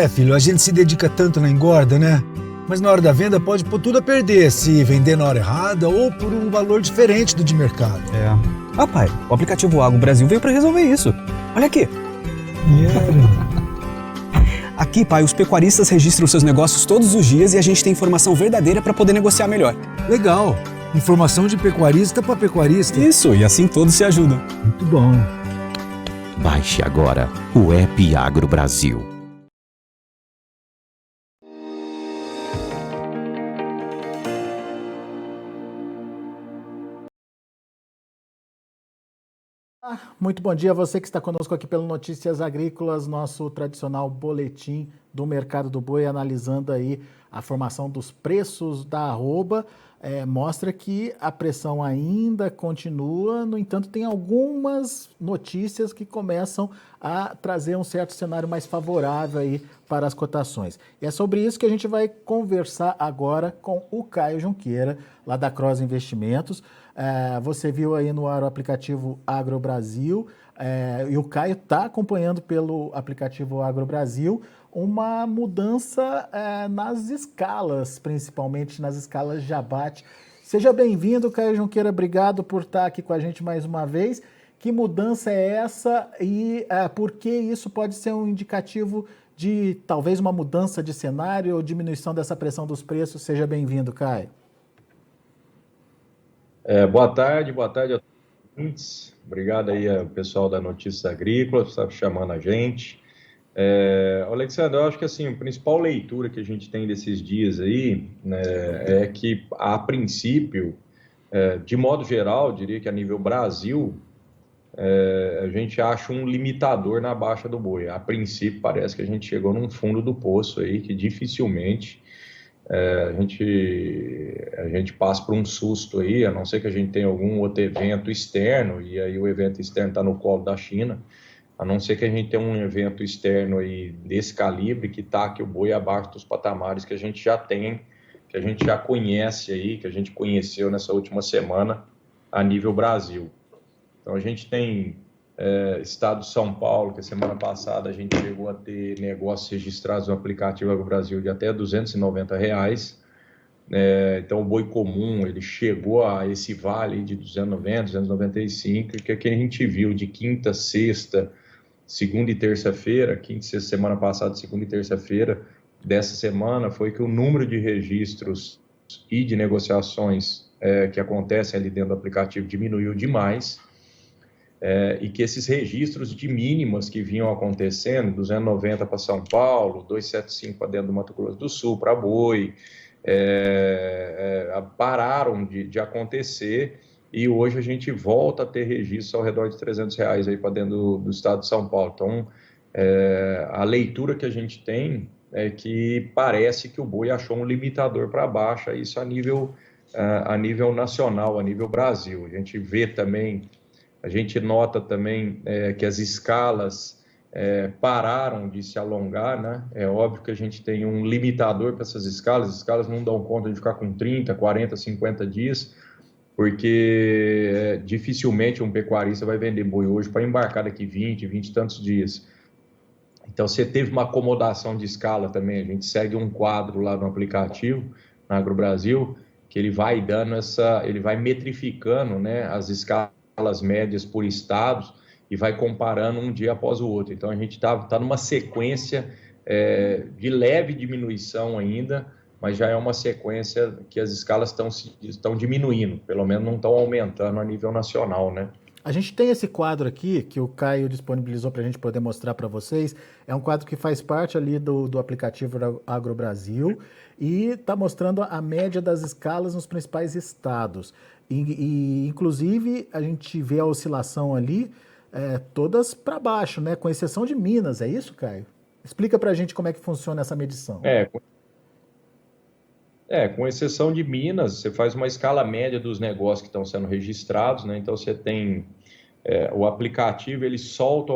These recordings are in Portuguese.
Filho, a gente se dedica tanto na engorda, né? Mas na hora da venda pode pôr tudo a perder se vender na hora errada ou por um valor diferente do de mercado. Ah, pai, o aplicativo Agro Brasil veio para resolver isso. Olha aqui. Aqui, pai, os pecuaristas registram seus negócios todos os dias e a gente tem informação verdadeira para poder negociar melhor. Legal. Informação de pecuarista para pecuarista. Isso, e assim todos se ajudam. Muito bom. Baixe agora o app Agro Brasil. Muito bom dia a você que está conosco aqui pelo Notícias Agrícolas, nosso tradicional boletim do mercado do boi, analisando aí a formação dos preços da arroba. Mostra que a pressão ainda continua, no entanto tem algumas notícias que começam a trazer um certo cenário mais favorável aí para as cotações. E é sobre isso que a gente vai conversar agora com o Caio Junqueira, lá da Cross Investimentos. Você viu aí no ar o aplicativo Agro Brasil, e o Caio está acompanhando pelo aplicativo Agro Brasil uma mudança nas escalas, principalmente nas escalas de abate. Seja bem-vindo, Caio Junqueira, obrigado por estar aqui com a gente mais uma vez. Que mudança é essa e por que isso pode ser um indicativo de talvez uma mudança de cenário ou diminuição dessa pressão dos preços? Seja bem-vindo, Caio. Boa tarde a todos. Obrigado aí ao pessoal da Notícias Agrícolas por estar chamando a gente. Alexandre, eu acho que assim, a principal leitura que a gente tem desses dias aí, né, é que, a princípio, de modo geral, diria que a nível Brasil, a gente acha um limitador na baixa do boi. A princípio, parece que a gente chegou num fundo do poço aí, que dificilmente a gente passa por um susto aí, a não ser que a gente tenha algum outro evento externo, e aí o evento externo está no colo da China, a não ser que a gente tenha um evento externo aí desse calibre que taque o boi abaixo dos patamares que a gente já tem, que a gente já conhece aí, que a gente conheceu nessa última semana a nível Brasil. Então a gente tem estado de São Paulo, que a semana passada a gente chegou a ter negócios registrados no aplicativo Agro Brasil de até R$290. Então o boi comum ele chegou a esse vale de 290, 295, que é que a gente viu de quinta, sexta, segunda e terça-feira, quinta e sexta semana passada, segunda e terça-feira dessa semana, foi que o número de registros e de negociações que acontecem ali dentro do aplicativo diminuiu demais. E que esses registros de mínimas que vinham acontecendo, 290 para São Paulo, 275 para dentro do Mato Grosso do Sul, para boi, pararam de acontecer, e hoje a gente volta a ter registros ao redor de R$300 aí para dentro do estado de São Paulo. Então, a leitura que a gente tem é que parece que o boi achou um limitador para baixa, isso a nível nacional, a nível Brasil. A gente nota também que as escalas pararam de se alongar, né? É óbvio que a gente tem um limitador para essas escalas, as escalas não dão conta de ficar com 30, 40, 50 dias, porque dificilmente um pecuarista vai vender boi hoje para embarcar daqui 20 e tantos dias. Então você teve uma acomodação de escala também, a gente segue um quadro lá no aplicativo, na Agro Brasil, que ele vai ele vai metrificando, né, as escalas médias por estados e vai comparando um dia após o outro. Então a gente tá numa sequência de leve diminuição ainda, mas já é uma sequência que as escalas estão diminuindo, pelo menos não estão aumentando a nível nacional, né? A gente tem esse quadro aqui, que o Caio disponibilizou para a gente poder mostrar para vocês. É um quadro que faz parte ali do aplicativo Agro Brasil e está mostrando a média das escalas nos principais estados. Inclusive, a gente vê a oscilação ali todas para baixo, né? Com exceção de Minas, é isso, Caio? Explica para a gente como é que funciona essa medição. Com exceção de Minas, você faz uma escala média dos negócios que estão sendo registrados, né? Então você tem o aplicativo, ele solta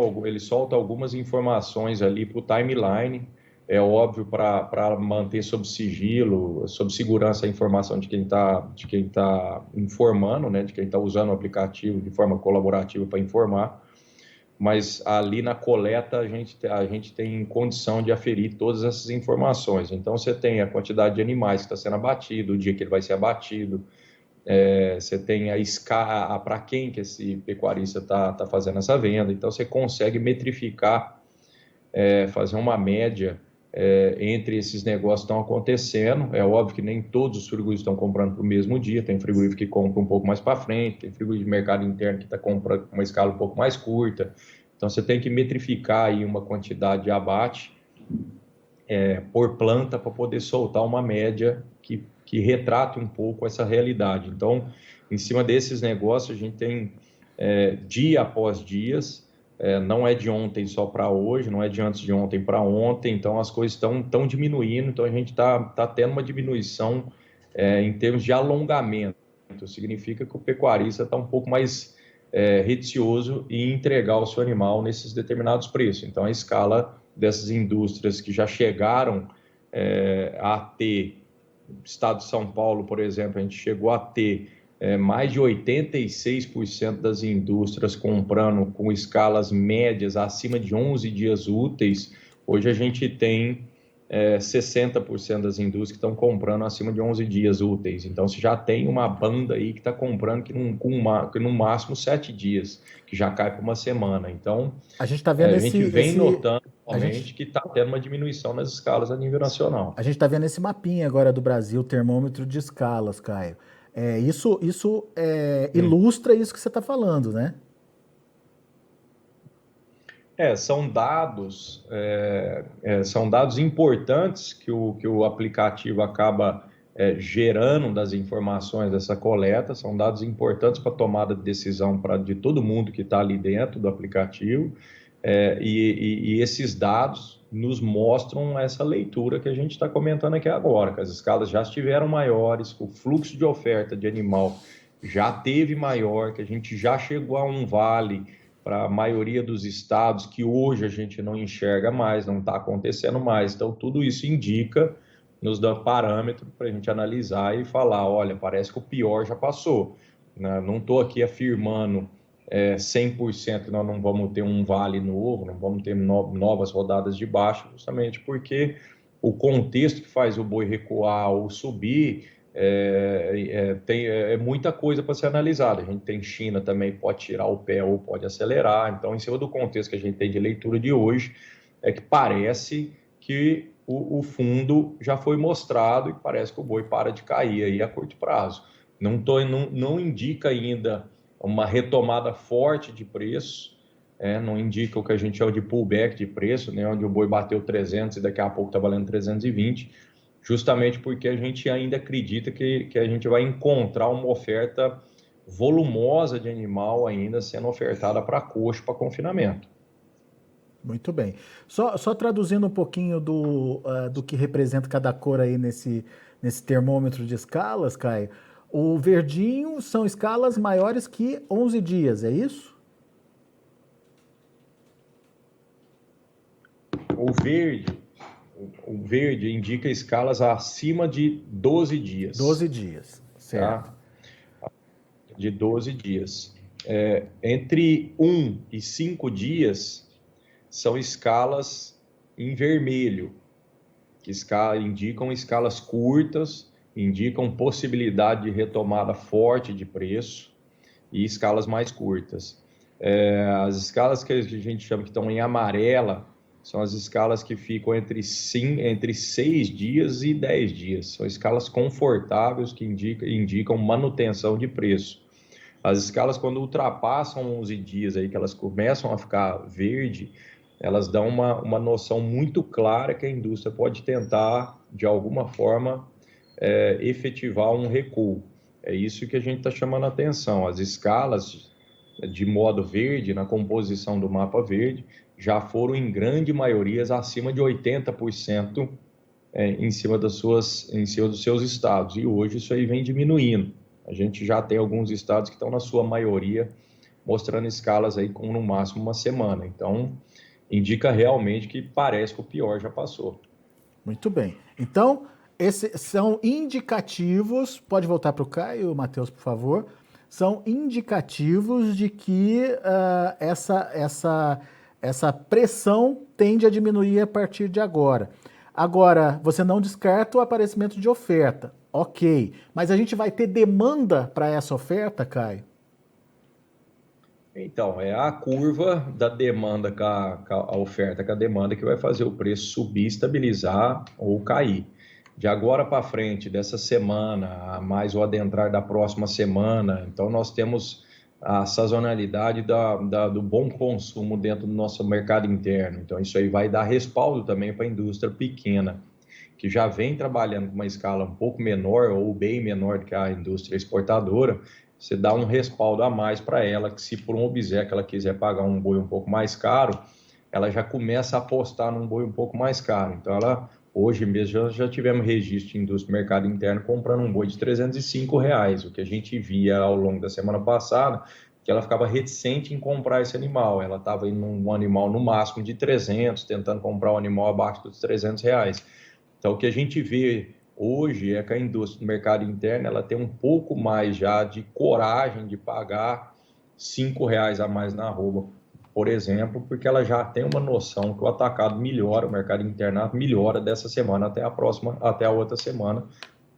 algumas informações ali para o timeline, é óbvio, para manter sob sigilo, sob segurança a informação de quem está informando, né? De quem está usando o aplicativo de forma colaborativa para informar. mas ali na coleta a gente tem condição de aferir todas essas informações. Então, você tem a quantidade de animais que está sendo abatido, o dia que ele vai ser abatido, você tem a escala, para quem que esse pecuarista está fazendo essa venda. Então, você consegue metrificar, fazer uma média entre esses negócios que estão acontecendo. É óbvio que nem todos os frigoríficos estão comprando para o mesmo dia, tem frigorífico que compra um pouco mais para frente, tem frigorífico de mercado interno que está comprando uma escala um pouco mais curta. Então, você tem que metrificar aí uma quantidade de abate por planta para poder soltar uma média que retrate um pouco essa realidade. Então, em cima desses negócios, a gente tem dia após dias, não é de ontem só para hoje, não é de antes de ontem para ontem, então as coisas estão diminuindo, então a gente está tendo uma diminuição em termos de alongamento. Significa que o pecuarista está um pouco mais reticioso em entregar o seu animal nesses determinados preços. Então, a escala dessas indústrias que já chegaram a ter, Estado de São Paulo, por exemplo, a gente chegou a ter mais de 86% das indústrias comprando com escalas médias acima de 11 dias úteis. Hoje a gente tem 60% das indústrias que estão comprando acima de 11 dias úteis. Então, você já tem uma banda aí que está comprando que no máximo 7 dias, que já cai para uma semana. Então, a gente está vendo notando realmente que está tendo uma diminuição nas escalas a nível nacional. A gente está vendo esse mapinha agora do Brasil, termômetro de escalas, Caio. Isso ilustra isso que você está falando, né? São dados importantes que o aplicativo acaba gerando das informações dessa coleta, são dados importantes para a tomada de decisão de todo mundo que está ali dentro do aplicativo, e esses dados nos mostram essa leitura que a gente está comentando aqui agora, que as escalas já estiveram maiores, que o fluxo de oferta de animal já teve maior, que a gente já chegou a um vale para a maioria dos estados que hoje a gente não enxerga mais, não está acontecendo mais. Então, tudo isso nos dá parâmetro para a gente analisar e falar, olha, parece que o pior já passou. Não estou aqui afirmando 100% que nós não vamos ter um vale novo, não vamos ter novas rodadas de baixa, justamente porque o contexto que faz o boi recuar ou subir tem muita coisa para ser analisada. A gente tem China também, pode tirar o pé ou pode acelerar. Então, em cima do contexto que a gente tem de leitura de hoje, que parece que o fundo já foi mostrado e parece que o boi para de cair aí a curto prazo. Não indica ainda uma retomada forte de preço, não indica o que a gente chama de pullback de preço, né, onde o boi bateu 300 e daqui a pouco está valendo 320, justamente porque a gente ainda acredita que a gente vai encontrar uma oferta volumosa de animal ainda sendo ofertada para coxo, para confinamento. Muito bem. Só traduzindo um pouquinho do que representa cada cor aí nesse termômetro de escalas, Caio, o verdinho são escalas maiores que 11 dias, é isso? O verde indica escalas acima de 12 dias. 12 dias, certo. Tá? De 12 dias. Entre 1 e 5 dias são escalas em vermelho, que indicam escalas curtas, indicam possibilidade de retomada forte de preço, e escalas mais curtas. As escalas que a gente chama que estão em amarela são as escalas que ficam entre 6 dias e 10 dias. São escalas confortáveis que indicam manutenção de preço. As escalas, quando ultrapassam 11 dias, aí, que elas começam a ficar verde, elas dão uma noção muito clara que a indústria pode tentar, de alguma forma, efetivar um recuo. É isso que a gente está chamando a atenção. As escalas de modo verde, na composição do mapa verde, já foram, em grande maioria, acima de 80% em cima dos seus estados. E hoje isso aí vem diminuindo. A gente já tem alguns estados que estão, na sua maioria, mostrando escalas aí com, no máximo, uma semana. Então, indica realmente que parece que o pior já passou. Muito bem. Então, esses são indicativos, pode voltar para o Caio, Matheus, por favor, são indicativos de que essa pressão tende a diminuir a partir de agora. Agora, você não descarta o aparecimento de oferta, ok, mas a gente vai ter demanda para essa oferta, Caio? Então, é a curva da demanda com a oferta com a demanda que vai fazer o preço subir, estabilizar ou cair. De agora para frente, dessa semana, mais o adentrar da próxima semana, então nós temos a sazonalidade do bom consumo dentro do nosso mercado interno. Então, isso aí vai dar respaldo também para a indústria pequena, que já vem trabalhando com uma escala um pouco menor ou bem menor do que a indústria exportadora. Você dá um respaldo a mais para ela, que se por um obséquio ela quiser pagar um boi um pouco mais caro, ela já começa a apostar num boi um pouco mais caro. Então, hoje mesmo já tivemos registro de indústria do mercado interno comprando um boi de R$305, o que a gente via ao longo da semana passada, que ela ficava reticente em comprar esse animal. Ela estava indo um animal no máximo de 300, tentando comprar um animal abaixo dos R$300. Então, o que a gente vê hoje é que a indústria do mercado interno ela tem um pouco mais já de coragem de pagar R$5 a mais na arroba, por exemplo, porque ela já tem uma noção que o atacado melhora, o mercado interno melhora dessa semana até a outra semana,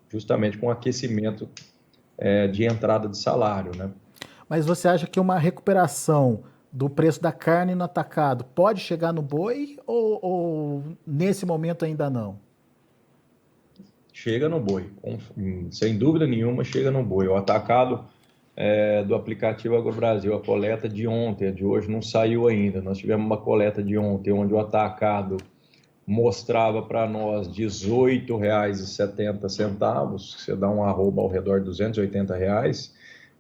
justamente com o aquecimento de entrada de salário, né? Mas você acha que uma recuperação do preço da carne no atacado pode chegar no boi ou nesse momento ainda não? Chega no boi, sem dúvida nenhuma chega no boi. O atacado do aplicativo AgroBrasil, a coleta de ontem, a de hoje não saiu ainda. Nós tivemos uma coleta de ontem onde o atacado mostrava para nós R$18,70, você dá um arroba ao redor de R$280,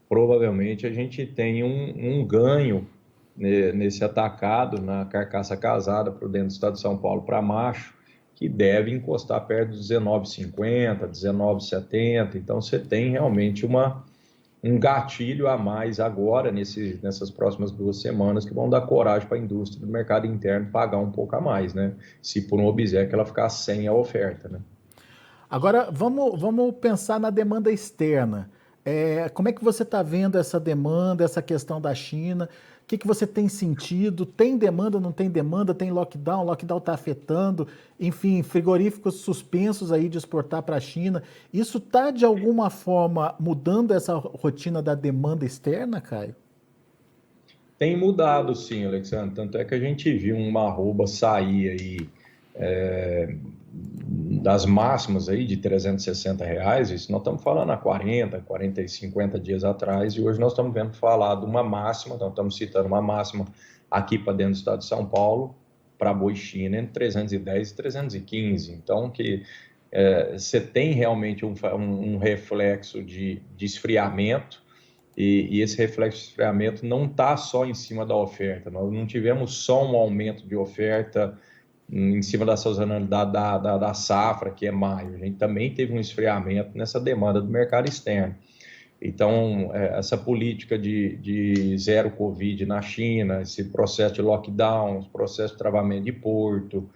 provavelmente a gente tem um ganho nesse atacado, na carcaça casada para dentro do estado de São Paulo para macho, que deve encostar perto de R$19,50, R$19,70. Então, você tem realmente um gatilho a mais agora, nessas próximas 2 semanas, que vão dar coragem para a indústria do mercado interno pagar um pouco a mais, né? Se por um obséquio ela ficar sem a oferta, né? Agora, vamos pensar na demanda externa. Como é que você está vendo essa demanda, essa questão da China? O que você tem sentido? Tem demanda, não tem demanda? Tem lockdown? O lockdown está afetando? Enfim, frigoríficos suspensos aí de exportar para a China. Isso está, de alguma forma, mudando essa rotina da demanda externa, Caio? Tem mudado, sim, Alexandre. Tanto é que a gente viu uma arroba sair aí das máximas aí de R$360, isso nós estamos falando há 40, 50 dias atrás, e hoje nós estamos vendo falar de uma máxima, nós estamos citando uma máxima aqui para dentro do estado de São Paulo, para boi China, entre 310 e 315. Então, você tem realmente um reflexo de esfriamento, e esse reflexo de esfriamento não está só em cima da oferta, nós não tivemos só um aumento de oferta em cima da sazonalidade da safra, que é maio. A gente também teve um esfriamento nessa demanda do mercado externo. Então, essa política de zero Covid na China, esse processo de lockdown, esse processo de travamento de porto,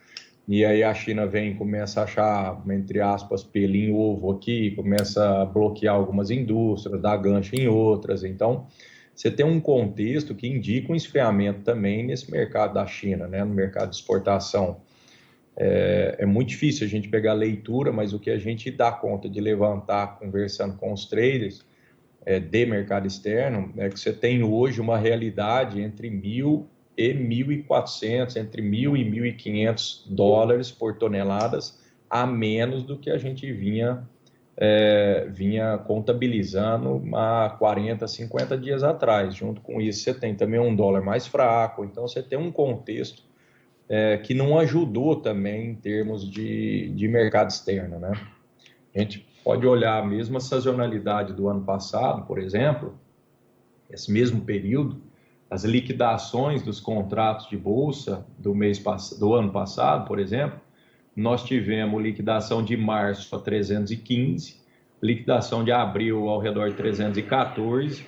e aí a China vem e começa a achar, entre aspas, pelinho ovo aqui, começa a bloquear algumas indústrias, dar gancho em outras. Então, você tem um contexto que indica um esfriamento também nesse mercado da China, né, no mercado de exportação. É muito difícil a gente pegar a leitura, mas o que a gente dá conta de levantar conversando com os traders de mercado externo é que você tem hoje uma realidade entre 1.000 e 1.400, entre 1.000 e 1.500 dólares por toneladas a menos do que a gente vinha contabilizando há 40, 50 dias atrás. Junto com isso, você tem também um dólar mais fraco, então você tem um contexto que não ajudou também em termos de mercado externo, né? A gente pode olhar a mesma sazonalidade do ano passado, por exemplo, esse mesmo período, as liquidações dos contratos de bolsa do ano passado, por exemplo, nós tivemos liquidação de março a 315, liquidação de abril ao redor de 314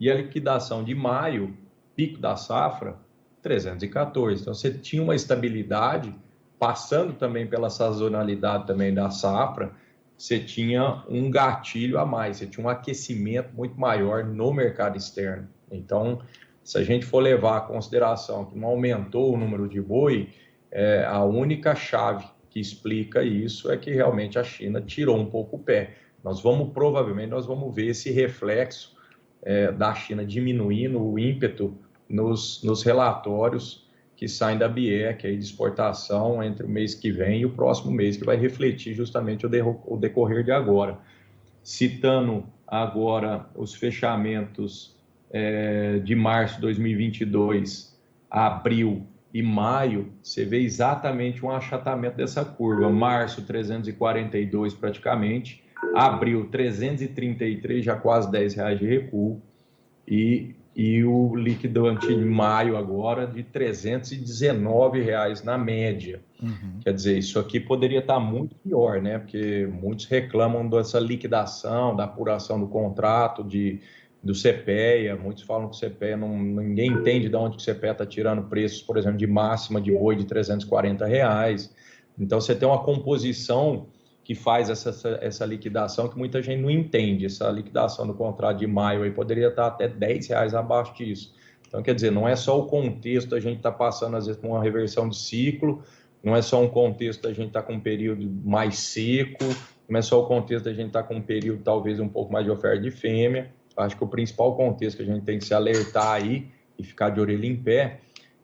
e a liquidação de maio, pico da safra, 314. Então, você tinha uma estabilidade, passando também pela sazonalidade também da safra, você tinha um gatilho a mais, você tinha um aquecimento muito maior no mercado externo. Então, se a gente for levar em consideração que não aumentou o número de boi, a única chave que explica isso é que realmente a China tirou um pouco o pé. Provavelmente nós vamos ver esse reflexo da China diminuindo o ímpeto nos relatórios que saem da BIEC aí de exportação entre o mês que vem e o próximo mês, que vai refletir justamente o decorrer de agora. Citando agora os fechamentos de março de 2022, abril e maio, você vê exatamente um achatamento dessa curva. Março, 342 praticamente, abril, 333, já quase R$10 de recuo, e o liquidante em maio agora de R$319 na média. Quer dizer, isso aqui poderia estar muito pior, né? Porque muitos reclamam dessa liquidação, da apuração do contrato, do CPEA, muitos falam que o CPEA, ninguém entende de onde o CPEA está tirando preços, por exemplo, de máxima de boi de R$340. Então, você tem uma composição que faz essa liquidação que muita gente não entende. Essa liquidação do contrato de maio aí poderia estar até R$10 abaixo disso. Então, quer dizer, não é só o contexto, a gente está passando, às vezes, por uma reversão de ciclo, não é só um contexto da gente estar com um período mais seco, não é só o contexto da gente estar com um período, talvez, um pouco mais de oferta de fêmea. Acho que o principal contexto que a gente tem que se alertar aí e ficar de orelha em pé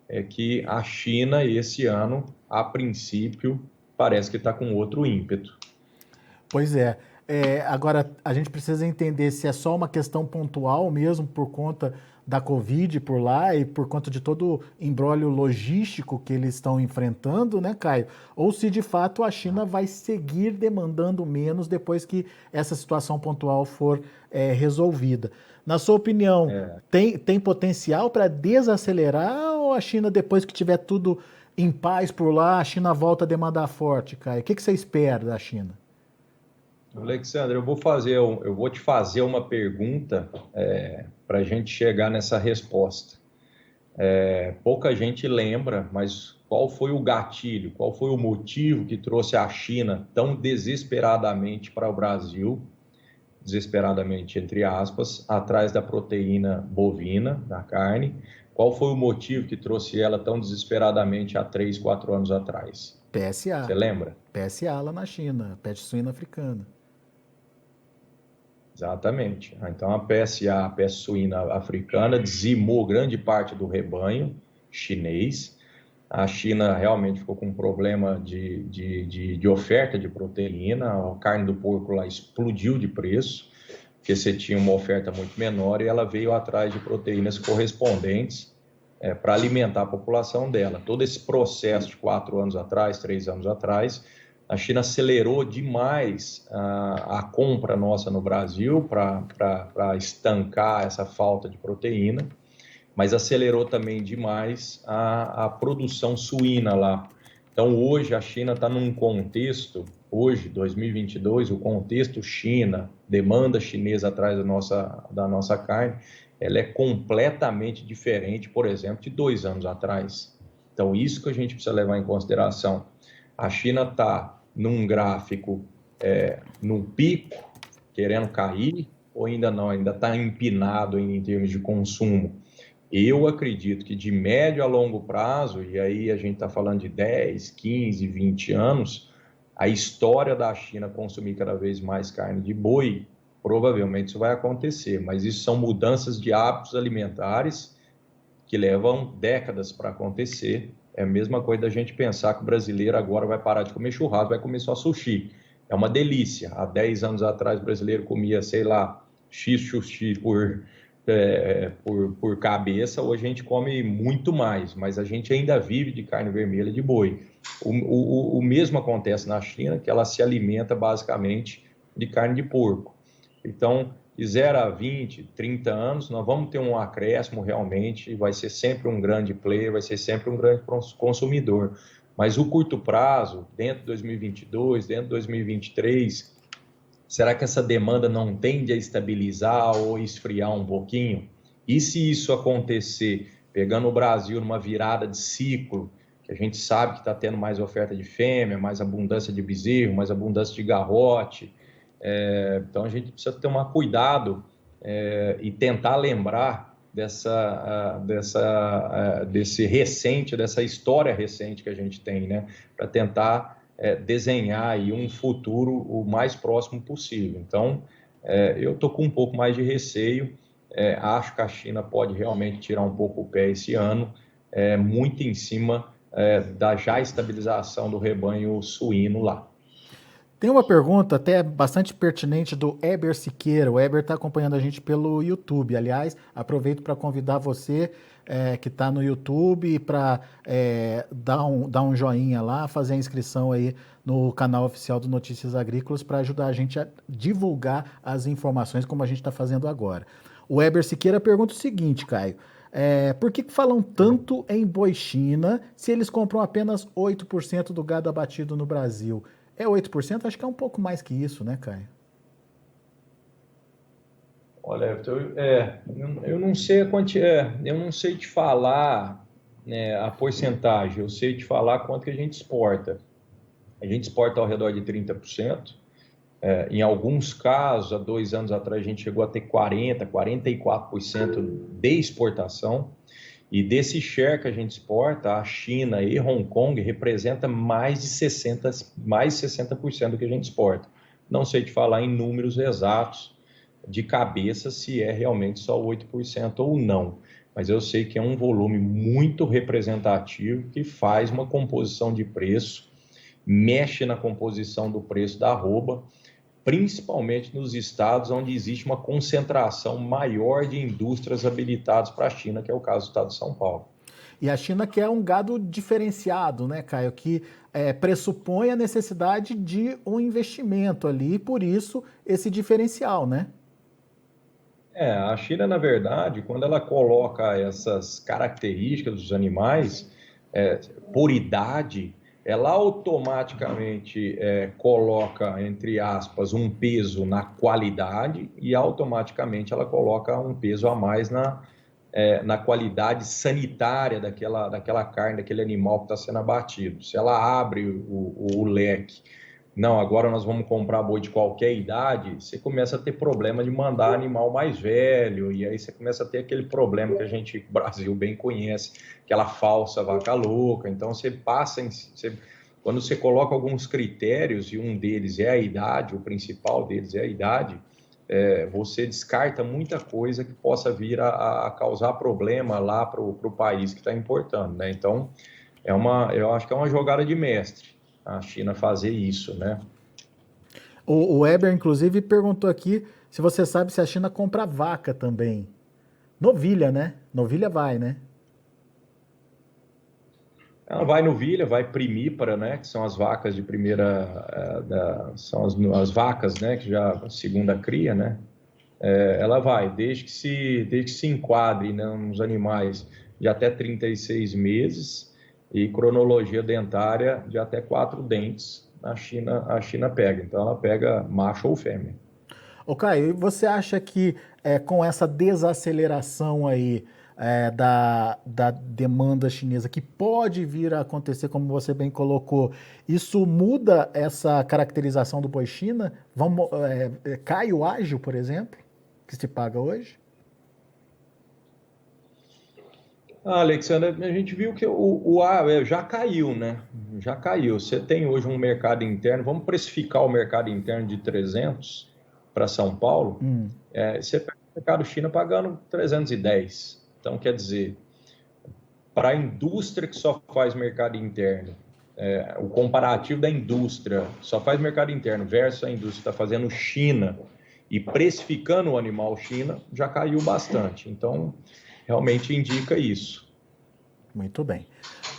é que a China, esse ano, a princípio, parece que está com outro ímpeto. Pois é. Agora, a gente precisa entender se é só uma questão pontual mesmo por conta da Covid por lá e por conta de todo o imbróglio logístico que eles estão enfrentando, né, Caio? Ou se de fato a China vai seguir demandando menos depois que essa situação pontual for resolvida. Na sua opinião, tem potencial para desacelerar ou a China, depois que tiver tudo em paz por lá, a China volta a demandar forte, Caio? O que você espera da China? Alexandre, eu vou te fazer uma pergunta para a gente chegar nessa resposta. Pouca gente lembra, mas qual foi o gatilho, qual foi o motivo que trouxe a China tão desesperadamente para o Brasil, desesperadamente entre aspas, atrás da proteína bovina, da carne? Qual foi o motivo que trouxe ela tão desesperadamente há 3, 4 anos atrás? PSA. Você lembra? PSA lá na China, peste suína africana. Exatamente. Então, a PSA, a peste suína africana, dizimou grande parte do rebanho chinês. A China realmente ficou com um problema de oferta de proteína. A carne do porco lá explodiu de preço, porque você tinha uma oferta muito menor e ela veio atrás de proteínas correspondentes para alimentar a população dela. Todo esse processo de 4 anos atrás, 3 anos atrás, a China acelerou demais a compra nossa no Brasil para estancar essa falta de proteína, mas acelerou também demais a produção suína lá. Então, hoje, a China está num contexto, hoje, 2022, o contexto China, demanda chinesa atrás da nossa carne, ela é completamente diferente, por exemplo, de 2 anos atrás. Então, isso que a gente precisa levar em consideração. A China está num gráfico, no pico, querendo cair, ou ainda não, ainda está empinado em termos de consumo. Eu acredito que de médio a longo prazo, e aí a gente está falando de 10, 15, 20 anos, a história da China consumir cada vez mais carne de boi, provavelmente isso vai acontecer, mas isso são mudanças de hábitos alimentares que levam décadas para acontecer. É a mesma coisa da gente pensar que o brasileiro agora vai parar de comer churrasco, vai comer só sushi. É uma delícia. Há 10 anos atrás o brasileiro comia, sei lá, X sushi por cabeça, hoje a gente come muito mais, mas a gente ainda vive de carne vermelha de boi. O mesmo acontece na China, que ela se alimenta basicamente de carne de porco. Então, de 0 a 20, 30 anos, nós vamos ter um acréscimo realmente, vai ser sempre um grande player, vai ser sempre um grande consumidor. Mas o curto prazo, dentro de 2022, dentro de 2023, será que essa demanda não tende a estabilizar ou esfriar um pouquinho? E se isso acontecer, pegando o Brasil numa virada de ciclo, que a gente sabe que está tendo mais oferta de fêmea, mais abundância de bezerro, mais abundância de garrote, Então a gente precisa tomar cuidado e tentar lembrar dessa história recente que a gente tem, né? Para tentar desenhar aí um futuro o mais próximo possível. Então, eu estou com um pouco mais de receio, acho que a China pode realmente tirar um pouco o pé esse ano, muito em cima da já estabilização do rebanho suíno lá. Tem uma pergunta até bastante pertinente do Eber Siqueira. O Eber está acompanhando a gente pelo YouTube. Aliás, aproveito para convidar você que está no YouTube para dar um joinha lá, fazer a inscrição aí no canal oficial do Notícias Agrícolas para ajudar a gente a divulgar as informações como a gente está fazendo agora. O Eber Siqueira pergunta o seguinte, Caio. Por que falam tanto em boi China se eles compram apenas 8% do gado abatido no Brasil? É 8%? Acho que é um pouco mais que isso, né, Caio? Olha, eu não sei eu não sei te falar, né, a porcentagem, eu sei te falar quanto que a gente exporta. A gente exporta ao redor de 30%. Em alguns casos, há 2 anos atrás, a gente chegou a ter 40%, 44% de exportação. E desse share que a gente exporta, a China e Hong Kong representa mais de 60% do que a gente exporta. Não sei te falar em números exatos de cabeça se é realmente só 8% ou não, mas eu sei que é um volume muito representativo que faz uma composição de preço, mexe na composição do preço da arroba, principalmente nos estados onde existe uma concentração maior de indústrias habilitadas para a China, que é o caso do estado de São Paulo. E a China quer um gado diferenciado, né, Caio, que pressupõe a necessidade de um investimento ali, por isso esse diferencial, né? A China, na verdade, quando ela coloca essas características dos animais, por idade, ela automaticamente coloca, entre aspas, um peso na qualidade e automaticamente ela coloca um peso a mais na qualidade sanitária daquela carne, daquele animal que está sendo abatido. Se ela abre o leque, não, agora nós vamos comprar boi de qualquer idade, você começa a ter problema de mandar animal mais velho, e aí você começa a ter aquele problema que a gente, o Brasil, bem conhece, aquela falsa vaca louca. Então você passa, quando você coloca alguns critérios, e um deles é a idade, o principal deles é a idade, você descarta muita coisa que possa vir a causar problema lá para o país que está importando, né? Então, eu acho que é uma jogada de mestre a China fazer isso, né? O Weber, inclusive, perguntou aqui se você sabe se a China compra vaca também. Novilha, né? Novilha vai, né? Ela vai novilha, vai primípara, né? Que são as vacas de primeira, são as vacas, né? Que já segunda cria, né? Ela vai, desde que se enquadre, né, nos animais de até 36 meses e cronologia dentária de até 4 dentes, a China pega. Então, ela pega macho ou fêmea. Ô Caio, e você acha que com essa desaceleração aí da demanda chinesa, que pode vir a acontecer, como você bem colocou, isso muda essa caracterização do boi China? Cai o ágio, por exemplo, que se paga hoje? Alexandre, a gente viu que o já caiu, né? Já caiu. Você tem hoje um mercado interno, vamos precificar o mercado interno de 300 para São Paulo, você pega o mercado China pagando 310. Então, quer dizer, para a indústria que só faz mercado interno, o comparativo da indústria só faz mercado interno versus a indústria que está fazendo China e precificando o animal China, já caiu bastante. Então, realmente indica isso. Muito bem.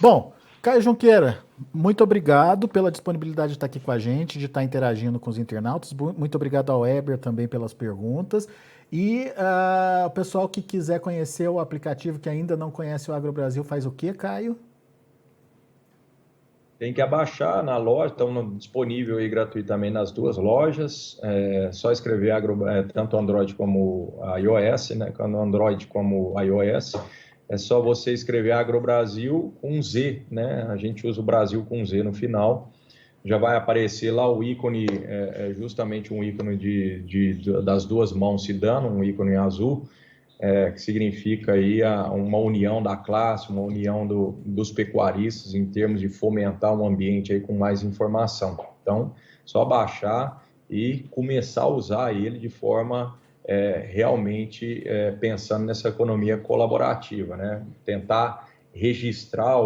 Bom, Caio Junqueira, muito obrigado pela disponibilidade de estar aqui com a gente, de estar interagindo com os internautas. Muito obrigado ao Weber também pelas perguntas. E o pessoal que quiser conhecer o aplicativo, que ainda não conhece o AgroBrasil, faz o quê, Caio? Tem que abaixar na loja, estão disponível aí gratuitamente nas 2 lojas. Só escrever tanto Android como iOS, né? Tanto Android como iOS. É só você escrever AgroBrasil com Z, né? A gente usa o Brasil com Z no final. já vai aparecer lá o ícone, justamente um ícone das duas mãos se dando, um ícone azul, que significa aí uma união da classe, uma união dos pecuaristas em termos de fomentar um ambiente aí com mais informação. Então, só baixar e começar a usar ele de forma realmente pensando nessa economia colaborativa, né? Tentar registrar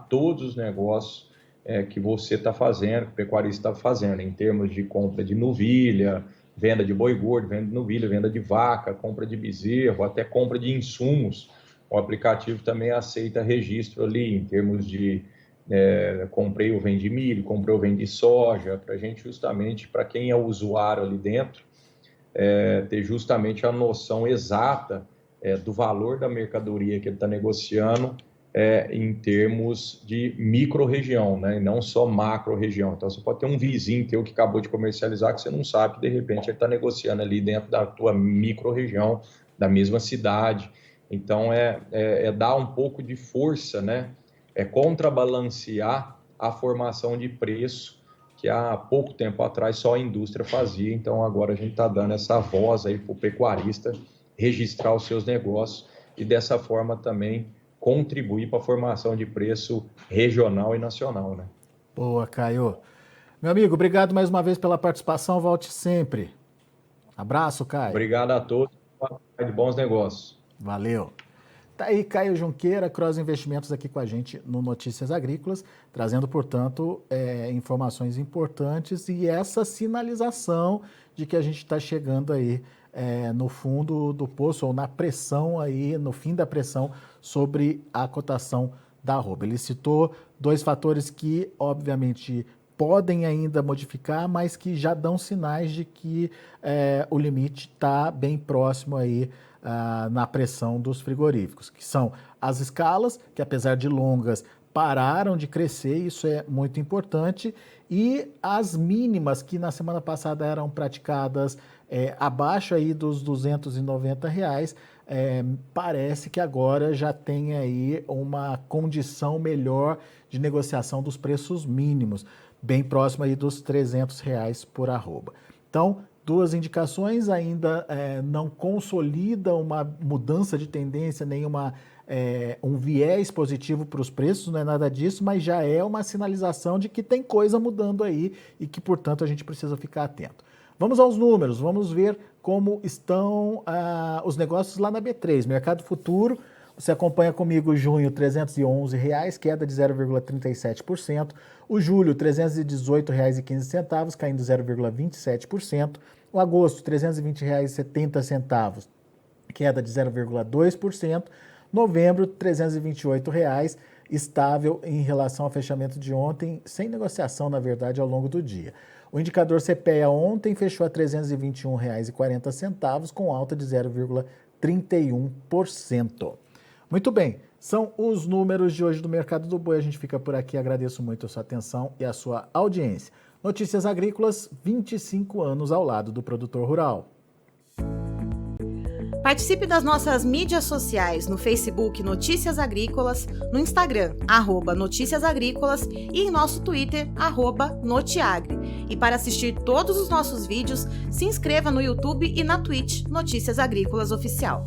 todos os negócios que você está fazendo, que o pecuarista está fazendo, em termos de compra de novilha, venda de boi gordo, venda de novilha, venda de vaca, compra de bezerro, até compra de insumos. O aplicativo também aceita registro ali em termos de comprei ou vendi milho, comprei ou vendi soja, para a gente justamente, para quem é usuário ali dentro, ter justamente a noção exata do valor da mercadoria que ele está negociando em termos de micro-região, né? E não só macro-região. Então, você pode ter um vizinho teu que acabou de comercializar que você não sabe que, de repente, ele está negociando ali dentro da tua micro-região, da mesma cidade. Então, dar um pouco de força, né? Contrabalancear a formação de preço que há pouco tempo atrás só a indústria fazia. Então, agora a gente está dando essa voz aí para o pecuarista registrar os seus negócios e, dessa forma, também contribuir para a formação de preço regional e nacional, né? Boa, Caio. Meu amigo, obrigado mais uma vez pela participação. Volte sempre. Abraço, Caio. Obrigado a todos. De bons negócios. Valeu. Tá aí Caio Junqueira, Cross Investimentos, aqui com a gente no Notícias Agrícolas, trazendo, portanto, informações importantes e essa sinalização de que a gente está chegando aí no fundo do poço, ou na pressão aí, no fim da pressão sobre a cotação da arroba. Ele citou dois fatores que, obviamente, podem ainda modificar, mas que já dão sinais de que o limite está bem próximo aí na pressão dos frigoríficos, que são as escalas, que apesar de longas, pararam de crescer, isso é muito importante, e as mínimas, que na semana passada eram praticadas abaixo aí dos R$290, parece que agora já tem aí uma condição melhor de negociação dos preços mínimos, bem próximo aí dos R$300 por arroba. Então, duas indicações, ainda não consolida uma mudança de tendência, nenhuma um viés positivo para os preços, não é nada disso, mas já é uma sinalização de que tem coisa mudando aí e que, portanto, a gente precisa ficar atento. Vamos aos números, vamos ver como estão os negócios lá na B3. Mercado Futuro, você acompanha comigo junho, R$311, queda de 0,37%. O julho, R$318,15, caindo 0,27%. O agosto, R$320,70, queda de 0,2%. Novembro, R$328, estável em relação ao fechamento de ontem, sem negociação, na verdade, ao longo do dia. O indicador CPEA ontem fechou a R$321,40, com alta de 0,31%. Muito bem, são os números de hoje do Mercado do Boi. A gente fica por aqui, agradeço muito a sua atenção e a sua audiência. Notícias Agrícolas, 25 anos ao lado do produtor rural. Participe das nossas mídias sociais no Facebook Notícias Agrícolas, no Instagram @Notícias Agrícolas e em nosso Twitter @Notiagre. E para assistir todos os nossos vídeos, se inscreva no YouTube e na Twitch Notícias Agrícolas Oficial.